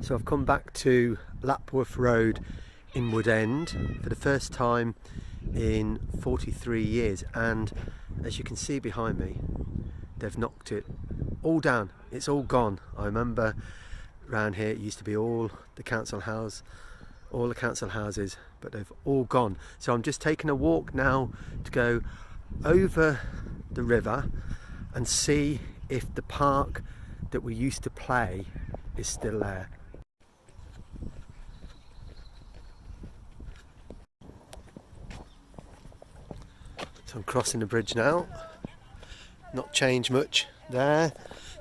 So I've come back to Lapworth Road in Woodend for the first time in 43 years, and as you can see behind me, they've knocked it all down. It's all gone. I remember around here it used to be all the council houses, but they've all gone. So I'm just taking a walk now to go over the river and see if the park that we used to play is still there. So I'm crossing the bridge now. Not changed much there,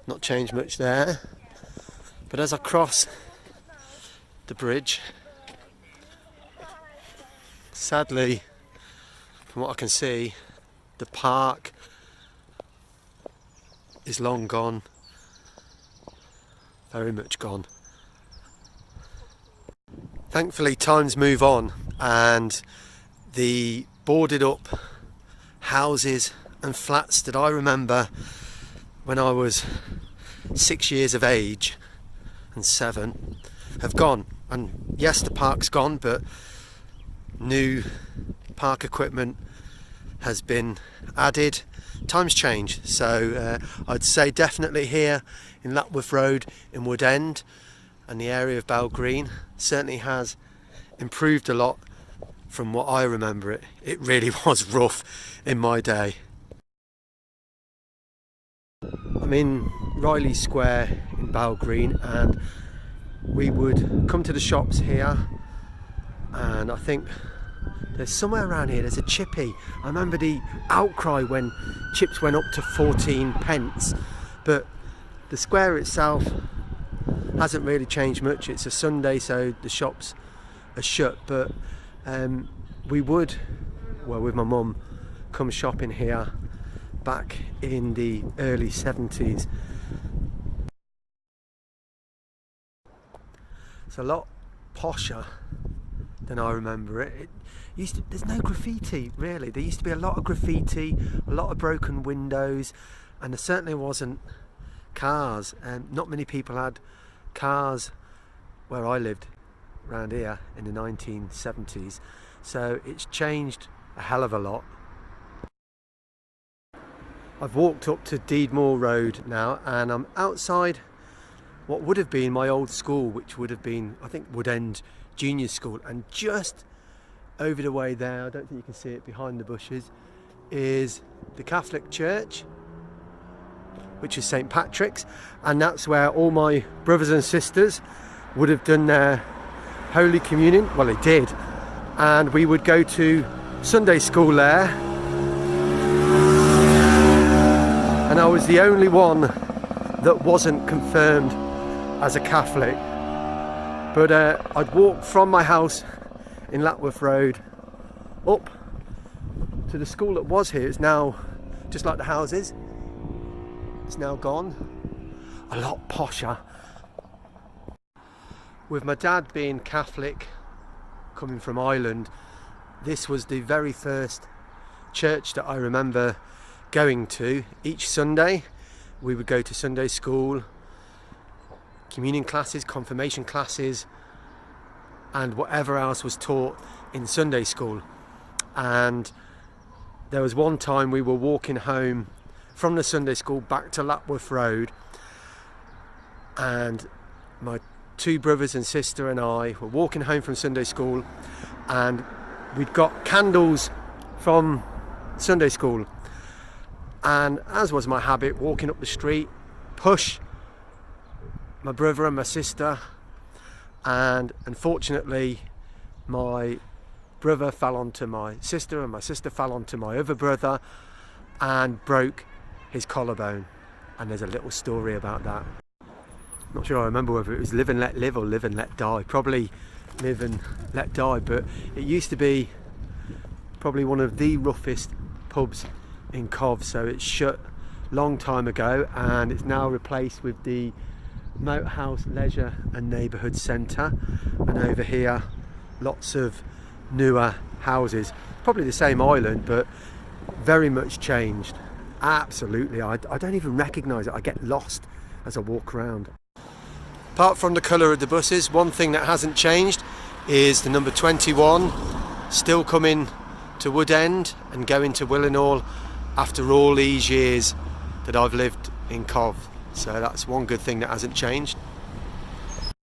not changed much there. But as I cross the bridge, sadly, from what I can see, the park is long gone, very much gone. Thankfully, times move on, and the boarded up houses and flats that I remember when I was 6 years of age and 7 have gone. And yes, the park's gone, but new park equipment has been added. Times change, so I'd say definitely here in Lapworth Road in Woodend and the area of Bell Green certainly has improved a lot from what I remember it. It really was rough in my day. I'm in Riley Square in Bell Green, and we would come to the shops here, and I think there's somewhere around here, there's a chippy. I remember the outcry when chips went up to 14 pence, but the square itself hasn't really changed much. It's a Sunday, so the shops are shut, but we would, well, with my mum, come shopping here back in the early 70s. It's a lot posher than I remember it. It used to, there's no graffiti really. There used to be a lot of graffiti, a lot of broken windows, and there certainly wasn't cars. Not many people had cars where I lived around here in the 1970s, so it's changed a hell of a lot. I've walked up to Deedmore Road now, and I'm outside what would have been my old school, which would have been, I think, Woodend Junior School, and just over the way there, I don't think you can see it behind the bushes, is the Catholic Church, which is St Patrick's, and that's where all my brothers and sisters would have done their Holy Communion. Well, they did, and we would go to Sunday school there, and I was the only one that wasn't confirmed as a Catholic. But I'd walk from my house in Lapworth Road up to the school that was here. It's now, just like the houses, it's now gone. A lot posher. With my dad being Catholic, coming from Ireland, this was the very first church that I remember going to. Each Sunday we would go to Sunday school, communion classes, confirmation classes, and whatever else was taught in Sunday school. And there was one time we were walking home from the Sunday school back to Lapworth Road, and my two brothers and sister and I were walking home from Sunday school, and we'd got candles from Sunday school, and as was my habit, walking up the street, push my brother and my sister, and unfortunately my brother fell onto my sister, and my sister fell onto my other brother and broke his collarbone. And there's a little story about that. Not sure I remember whether it was live and let live or live and let die. Probably live and let die, but it used to be probably one of the roughest pubs in Cov, so it's shut long time ago, and it's now replaced with the Moathouse Leisure and Neighbourhood Centre, and over here lots of newer houses, probably the same island but very much changed. Absolutely, I don't even recognise it. I get lost as I walk around. Apart from the colour of the buses, one thing that hasn't changed is the number 21 still coming to Woodend and going to Willenhall after all these years that I've lived in Cov. So that's one good thing that hasn't changed.